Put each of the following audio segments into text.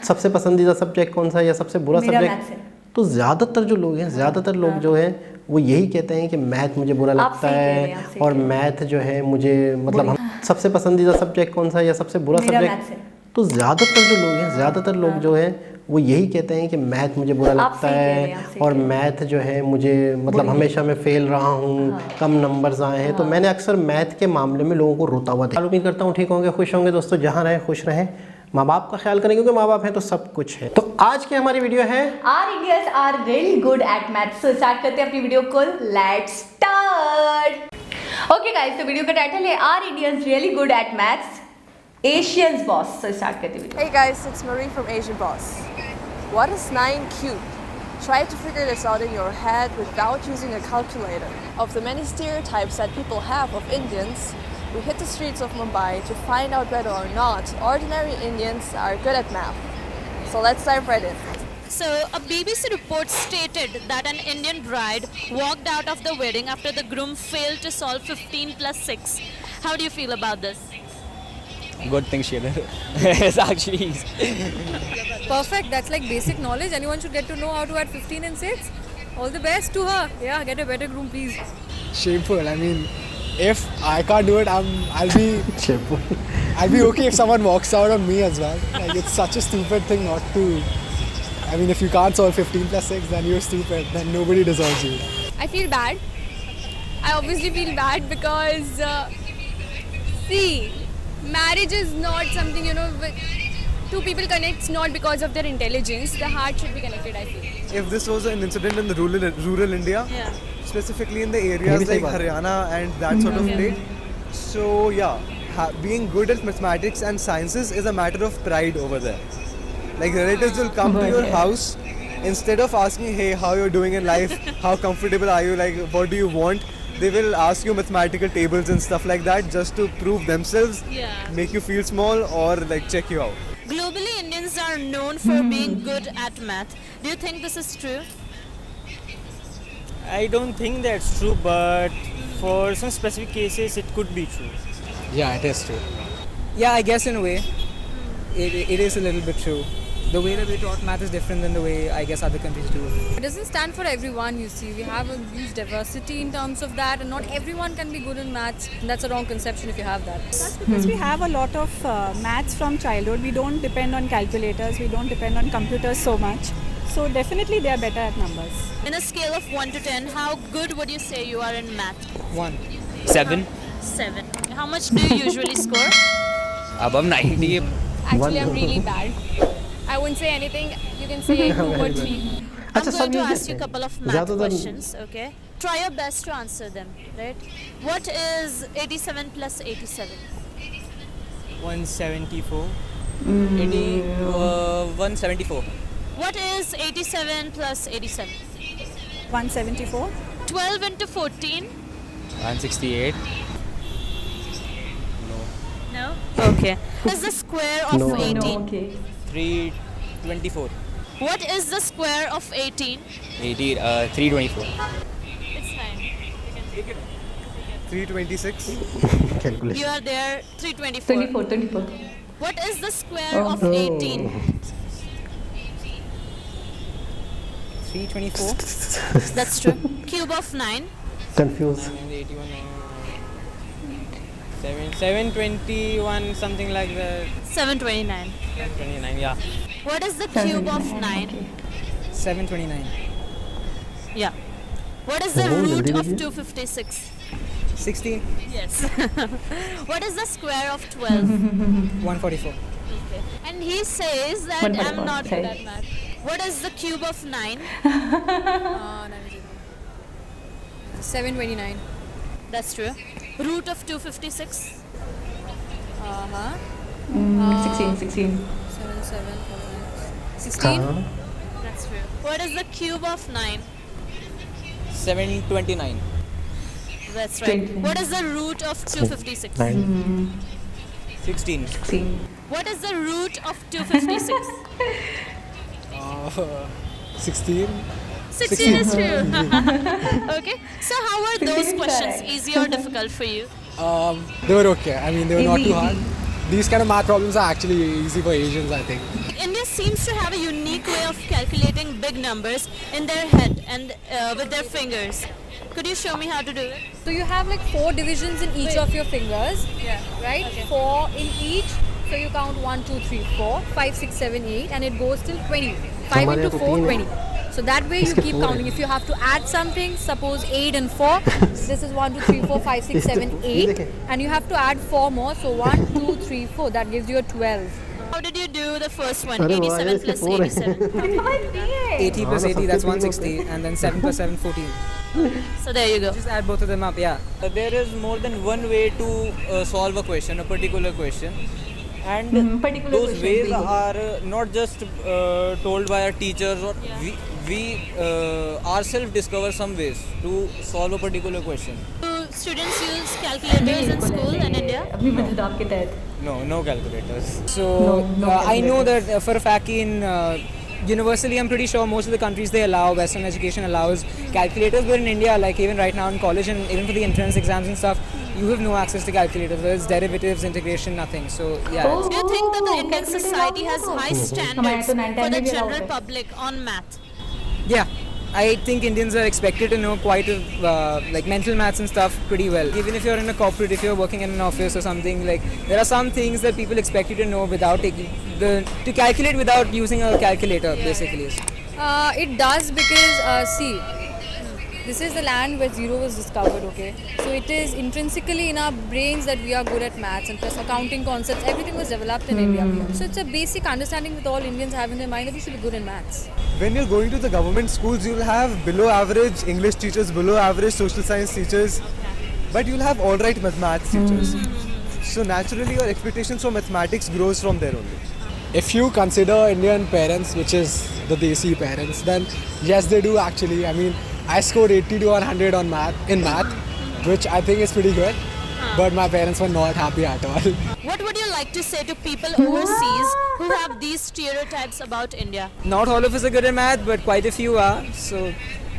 सबसे पसंदीदा सब्जेक्ट कौन सा या सबसे बुरा सब्जेक्ट? तो ज़्यादातर जो लोग हैं, ज़्यादातर लोग जो हैं वो यही कहते हैं कि मैथ मुझे बुरा लगता है और मैथ जो है मुझे मतलब हम सबसे पसंदीदा सब्जेक्ट कौन सा या सबसे बुरा सब्जेक्ट? तो ज़्यादातर जो लोग हैं, ज़्यादातर लोग जो हैं वो यही कहते हैं कि मैथ मुझे बुरा लगता है और मैथ जो है मुझे मतलब हमेशा मैं फेल रहा हूँ, कम नंबर्स आए हैं। तो मैंने अक्सर मैथ के मामले में लोगों को रोता हुआ देखा। उम्मीद करता हूँ ठीक होंगे, खुश होंगे दोस्तों, जहाँ रहें खुश रहें, माँ बाप का ख्याल करें क्योंकि माँ बाप हैं तो सब कुछ है। तो आज की हमारी वीडियो है are Indians are really good at maths. So start करते हैं अपनी वीडियो को, लेट्स स्टार्ट। ओके गाइस, तो वीडियो का टाइटल है are Indians really good at maths, Asians boss. So start करते हैं। Hey guys, it's Marie from Asian Boss. What is 9 cubed? Try to figure this out in your head without using a calculator. Of the many stereotypes that people have of Indians, we hit the streets of Mumbai to find out whether or not ordinary Indians are good at math. So let's dive right in. So, a BBC report stated that an Indian bride walked out of the wedding after the groom failed to solve 15 plus 6. How do you feel about this? Good thing she did. It's actually easy. Perfect. That's like basic knowledge. Anyone should get to know how to add 15 and 6. All the best to her. Yeah, get a better groom, please. Shameful. I mean, if I can't do it, I'll be shameful. I'll be okay if someone walks out on me as well. Like, it's such a stupid thing not to. I mean, if you can't solve 15 plus 6, then you're stupid. Then nobody deserves you. I feel bad. I obviously feel bad because, see, marriage is not something, two people connect not because of their intelligence. The heart should be connected, I feel. If this was an incident in the rural India, Yeah. specifically in the areas like Haryana and that sort of state, so yeah, being good at mathematics and sciences is a matter of pride over there. Like relatives will come to your house, instead of asking, hey, how you're doing in life, how comfortable are you, like what do you want, they will ask you mathematical tables and stuff like that just to prove themselves, make you feel small or like check you out. Globally, Indians are known for being good at math. Do you think this is true? I don't think that's true, but for some specific cases, it could be true. Yeah, it is true. Yeah, I guess in a way, it is a little bit true. The way that we taught math is different than the way I guess other countries do. It doesn't stand for everyone, you see. We have a huge diversity in terms of that, and not everyone can be good in maths. And that's a wrong conception if you have that. That's because we have a lot of maths from childhood. We don't depend on calculators. We don't depend on computers so much. So definitely they are better at numbers. In a scale of 1 to 10, how good would you say you are in math? 1. 7. 7. How much do you usually score? Above 90. Actually, I'm really bad. I wouldn't say anything. You can say 2 or 3. I'm going to ask you a couple of math questions, okay? Try your best to answer them, right? What is 87 plus 87? 174. 174. What is 87 plus 87? 174. 12 into 14? 168. No? Okay. What is the square of 18? No, okay. 324. What is the square of 18? 324. It's fine. 326. calculation. You are there, 324. 24. What is the square of 18? 324. That's true. Cube of 9? Confused. 721, something like that. 729. 729, yeah. What is the cube of 9? 729. Yeah. What is the root of 256? 16. Yes. What is the square of 12? 144. Okay. And he says that I'm not good at math. What is the cube of 9? 729. That's true. Root of 256? 16. 16. That's true. What is the cube of 9? 729. That's right. What is the root of 256? 16. 16. What is the root of 256? 16. 16 is true. Okay. So how were those questions? Easy or difficult for you? They were okay. I mean, they were not too hard. These kind of math problems are actually easy for Asians, I think. India seems to have a unique way of calculating big numbers in their head and with their fingers. Could you show me how to do it? So you have like 4 divisions in each of your fingers, right? Okay. 4 in each. So you count 1, 2, 3, 4, 5, 6, 7, 8, and it goes till 20. 5 into 4, 20. So that way you keep counting. If you have to add something, suppose 8 and 4, this is 1, 2, 3, 4, 5, 6, 7, 8, and you have to add 4 more. So 1, 2, 3, 4. That gives you a 12. How did you do the first one? 87 plus 87. 80 plus 80, that's 160, and then 7 plus 7, 14. So there you go. Just add both of them up, yeah. There is more than one way to solve a question, a particular question. And those ways are not just told by our teachers, or we ourselves discover some ways to solve a particular question. Do students use calculators in school in India? No calculators. So I know that for a fact in universally, I'm pretty sure most of the countries they allow, Western education allows calculators, but in India, like even right now in college and even for the entrance exams and stuff, you have no access to calculators, whether it's derivatives, integration, nothing. So yeah. Do you think that the Indian society has high standards for the general public on math? Yeah. I think Indians are expected to know quite like mental maths and stuff pretty well. Even if you're in a corporate, if you're working in an office or something, like there are some things that people expect you to know without to calculate without using a calculator, basically. It does because see, this is the land where zero was discovered, okay? So it is intrinsically in our brains that we are good at maths, and plus accounting concepts, everything was developed in India. So it's a basic understanding that all Indians have in their mind that we should be good in maths. When you're going to the government schools, you'll have below average English teachers, below average social science teachers, but you'll have alright maths teachers. So naturally your expectations for mathematics grows from there only. If you consider Indian parents, which is the Desi parents, then yes, they do actually. I mean, I scored 80 to 100 on math, which I think is pretty good. But my parents were not happy at all. What would you like to say to people overseas who have these stereotypes about India? Not all of us are good at math, but quite a few are. So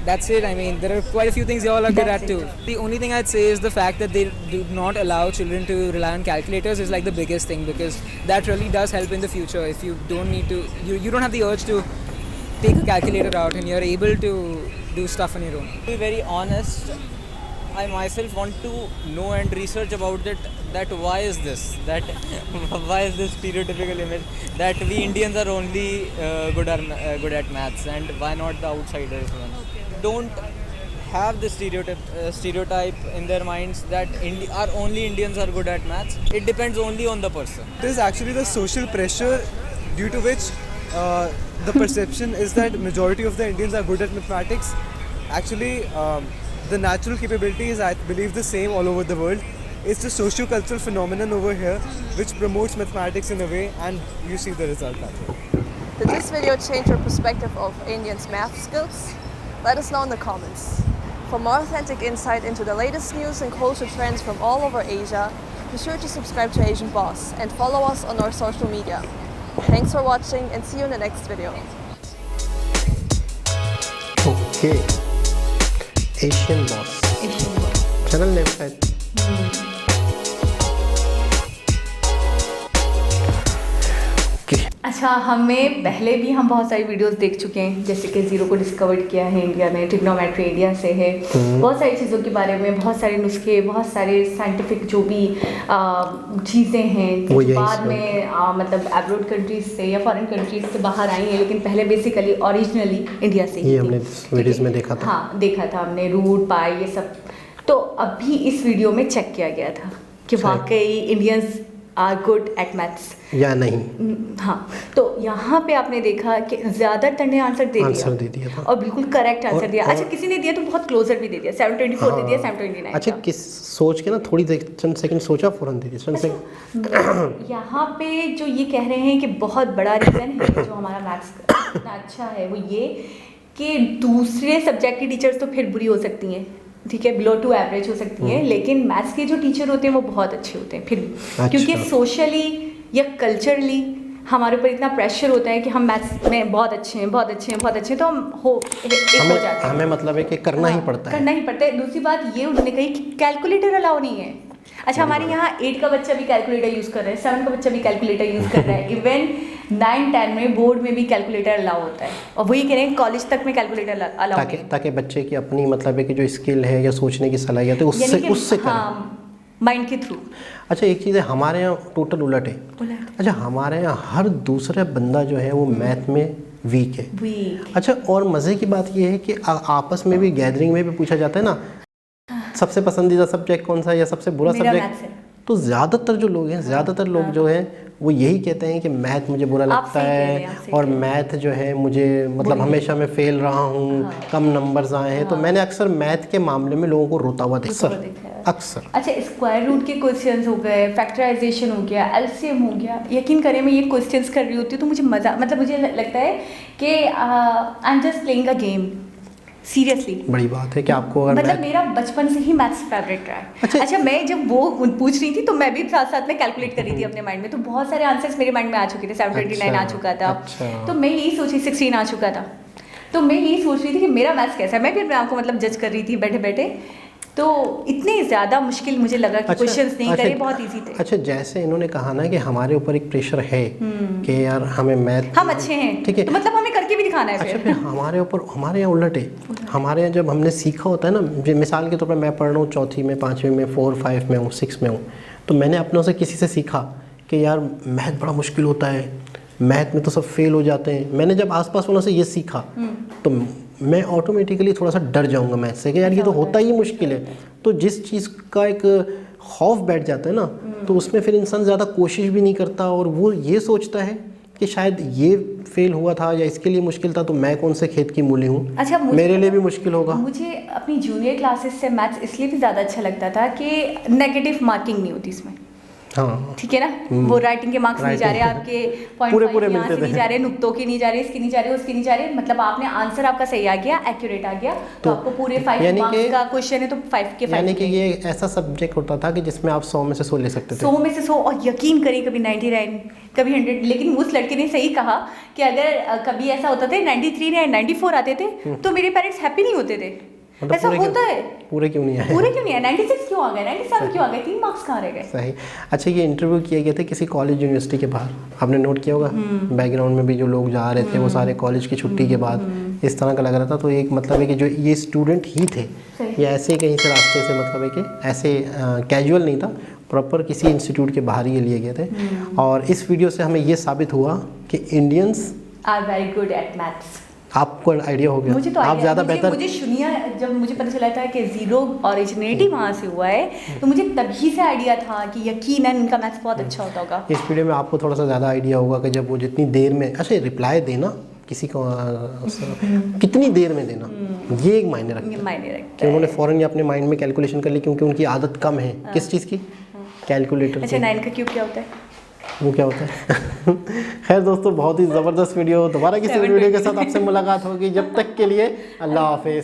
that's it. I mean, there are quite a few things they all are good at too. The only thing I'd say is the fact that they do not allow children to rely on calculators is like the biggest thing, because that really does help in the future. If you don't need to, you don't have the urge to take a calculator out and you're able to do stuff on your own. To be very honest, I myself want to know and research about that why is this stereotypical image that we Indians are only good at maths, and why not the outsiders one? Don't have the stereotype in their minds that only Indians are good at maths. It depends only on the person. It is actually the social pressure due to which the perception is that majority of the Indians are good at mathematics. Actually, the natural capability is, I believe, the same all over the world. It's a socio-cultural phenomenon over here which promotes mathematics in a way, and you see the result that way. Did this video change your perspective of Indians' math skills? Let us know in the comments. For more authentic insight into the latest news and culture trends from all over Asia, be sure to subscribe to Asian Boss and follow us on our social media. Thanks for watching and see you in the next video. Okay. Asian Boss. Channel name शायद. अच्छा, हमें पहले भी हम बहुत सारी videos देख चुके हैं, जैसे कि ज़ीरो को डिस्कवर किया है इंडिया में, ट्रिग्नोमेट्री इंडिया से है, बहुत सारी चीज़ों के बारे में, बहुत सारे नुस्खे, बहुत सारे साइंटिफिक जो भी चीज़ें हैं जो बाद में मतलब एब्रोड कंट्रीज से या फॉरेन कंट्रीज से बाहर आई हैं, लेकिन पहले बेसिकली ओरिजिनली इंडिया से ही हमने वीडियोस में देखा था। हाँ, देखा था हमने, रूट पाई ये सब। तो अभी इस वीडियो में चेक किया गया था कि वाकई Indians are good at maths या नहीं। हाँ, तो यहाँ पे आपने देखा कि ज़्यादातर ने आंसर दे दिया था और बिल्कुल करेक्ट आंसर दिया। अच्छा, किसी ने दिया तो बहुत क्लोजर भी दे दिया, 724 दे दिया, 729। अच्छा, किस सोच के ना थोड़ी चंद सेकंड सोचा, फौरन दे दिया। यहाँ पे जो ये कह रहे हैं कि बहुत बड़ा रीज़न है जो हमारा मैथ्स इतना अच्छा है, वो ये कि दूसरे सब्जेक्ट की टीचर्स तो फिर बुरी हो सकती हैं, ठीक है, बिलो टू एवरेज हो सकती हैं, लेकिन मैथ्स के जो टीचर होते हैं वो बहुत अच्छे होते हैं फिर भी। अच्छा। क्योंकि सोशली या कल्चरली हमारे ऊपर इतना प्रेशर होता है कि हम मैथ्स में बहुत अच्छे हैं, तो हम हो जाते हैं। हमें मतलब है कि करना ही पड़ता है। दूसरी बात ये उन्होंने कही कि कैलकुलेटर अलाउ नहीं है। अच्छा, हमारे यहाँ 8 का बच्चा भी कैलकुलेटर यूज़ कर रहा है, 7 का बच्चा भी कैलकुलेटर यूज़ कर रहा है, इवन 9-10 में बोर्ड में भी कैलकुलेटर अलाउ होता है, और वही कह रहे हैं कॉलेज तक में कैलकुलेटर अलाउ है, ताकि बच्चे की अपनी मतलब है कि जो स्किल है या सोचने की सलाहियत है उससे करें, माइंड के थ्रू। अच्छा एक चीज़ है, हमारे यहाँ टोटल उलट है। अच्छा हमारे यहाँ हर दूसरा बंदा जो है वो मैथ में वीक है। अच्छा और मज़े की बात ये है कि आपस में भी गैदरिंग में भी पूछा जाता है ना सबसे पसंदीदा सब्जेक्ट कौन सा या सबसे बुरा सब्जेक्ट, तो ज़्यादातर जो लोग हैं जो हैं वो यही कहते हैं कि मैथ मुझे बुरा लगता है और मैथ जो है मुझे मतलब हमेशा मैं फेल रहा हूँ, कम नंबर्स आए हैं। तो मैंने अक्सर मैथ के मामले में लोगों को रोता हुआ देखा अक्सर। अच्छा स्क्वायर रूट के क्वेश्चंस हो गए, फैक्टराइजेशन हो गया, एलसीएम हो गया, यकीन करें मैं ये क्वेश्चंस कर रही होती हूँ तो मुझे मज़ा, मतलब मुझे लगता है कि I am just playing a game. Seriously बड़ी बात है कि आपको अगर मतलब मेरा बचपन से ही मैथ्स फेवरेट रहा है। अच्छा मैं जब वो पूछ रही थी तो मैं भी साथ साथ में कैलकुलेट कर रही थी अपने माइंड में, तो बहुत सारे आंसर्स मेरे माइंड में आ चुके थे। 729 आ चुका था। तो मैं यही सोची 16 आ चुका था, तो मैं यही सोच रही थी कि मेरा मैथ्स कैसा है। मैं भी अपने आप को मतलब जज कर रही थी बैठे बैठे, तो इतने ज़्यादा मुश्किल मुझे लगा कि क्वेश्चंस नहीं करे, बहुत इजी थे। अच्छा जैसे इन्होंने कहा ना कि हमारे ऊपर एक प्रेशर है कि यार हमें मैथ हम अच्छे हैं, ठीक है, तो मतलब हमें करके भी दिखाना है। अच्छा फिर हमारे ऊपर, हमारे यहाँ उलट है। हमारे यहाँ जब हमने सीखा होता है ना, मिसाल के तौर पर मैं पढ़ रहा हूँ 4वीं में, 5वीं में, 4, 5 में हूँ, 6 में हूँ, तो मैंने अपनों से किसी से सीखा कि यार मैथ बड़ा मुश्किल होता है, मैथ में तो सब फेल हो जाते हैं। मैंने जब आसपास वालों से ये सीखा तो मैं ऑटोमेटिकली थोड़ा सा डर जाऊंगा मैथ से कि यार ये तो होता ही मुश्किल है। तो जिस चीज़ का एक खौफ बैठ जाता है ना, तो उसमें फिर इंसान ज़्यादा कोशिश भी नहीं करता और वो ये सोचता है कि शायद ये फेल हुआ था या इसके लिए मुश्किल था, तो मैं कौन से खेत की मूली हूँ, अच्छा मेरे लिए भी मुश्किल होगा। मुझे अपनी जूनियर क्लासेस से मैथ्स इसलिए भी ज़्यादा अच्छा लगता था कि नेगेटिव मार्किंग नहीं होती इसमें। हाँ ठीक है ना, वो राइटिंग के मार्क्स नहीं जा रहे आपके, पूरे यहाँ से नहीं जा रहे, नुक्तों के नहीं जा रहे, इसके नहीं जा रहे, उसके नहीं जा रहे, मतलब आपने आंसर आपका सही आ गया, एक्यूरेट आ गया, तो आपको पूरे 5 मार्क्स का क्वेश्चन है तो 5 के 5। यानी कि ये ऐसा सब्जेक्ट होता था कि जिसमें आप 100 में से 100 ले सकते थे। 100 में से 100, और यकीन करिए कभी 99 कभी 100। लेकिन उस लड़के ने सही कहा कि अगर कभी ऐसा होता था 93 या 94 आते थे तो मेरे पेरेंट्स हैप्पी नहीं होते थे। मतलब ऐसा होता है, पूरे क्यों नहीं आए, 96 क्यों आ गए, 97 क्यों आ गए, 3 मार्क्स कहाँ रह गए। सही। अच्छा ये इंटरव्यू किया गया था किसी कॉलेज यूनिवर्सिटी के बाहर, आपने नोट किया होगा बैकग्राउंड में भी जो लोग जा रहे थे वो सारे कॉलेज की छुट्टी के बाद इस तरह का लग रहा था। तो एक मतलब है कि जो ये स्टूडेंट ही थे, ये ऐसे कहीं से रास्ते से मतलब है कि ऐसे कैजुअल नहीं था, प्रॉपर किसी इंस्टीट्यूट के बाहर ही लिए गए थे। और इस वीडियो से हमें ये साबित हुआ कि Indians are very good at maths. आपको आइडिया हो गया, मुझे तो आप ज़्यादा बेहतर। मुझे शुनिया जब मुझे पता चला था कि ज़ीरो ओरिजिनेटिव वहाँ से हुआ है, तो मुझे तभी से आइडिया था कि यकीनन इनका मैथ्स बहुत अच्छा होता होगा। इस वीडियो में आपको थोड़ा सा ज़्यादा आइडिया होगा कि जब वो जितनी देर में, अच्छा रिप्लाई देना किसी को कितनी देर में देना, ये एक मायने रखता है कि उन्होंने फ़ौरन ही अपने माइंड में कैलकुलेशन कर ली, क्योंकि उनकी आदत कम है किस चीज़ की, कैलकुलेटर। अच्छा 9 का क्यूब क्या होता है, वो क्या होता है। खैर दोस्तों बहुत ही ज़बरदस्त वीडियो, दोबारा किसी वीडियो के साथ आपसे मुलाकात होगी, जब तक के लिए अल्लाह हाफिज़।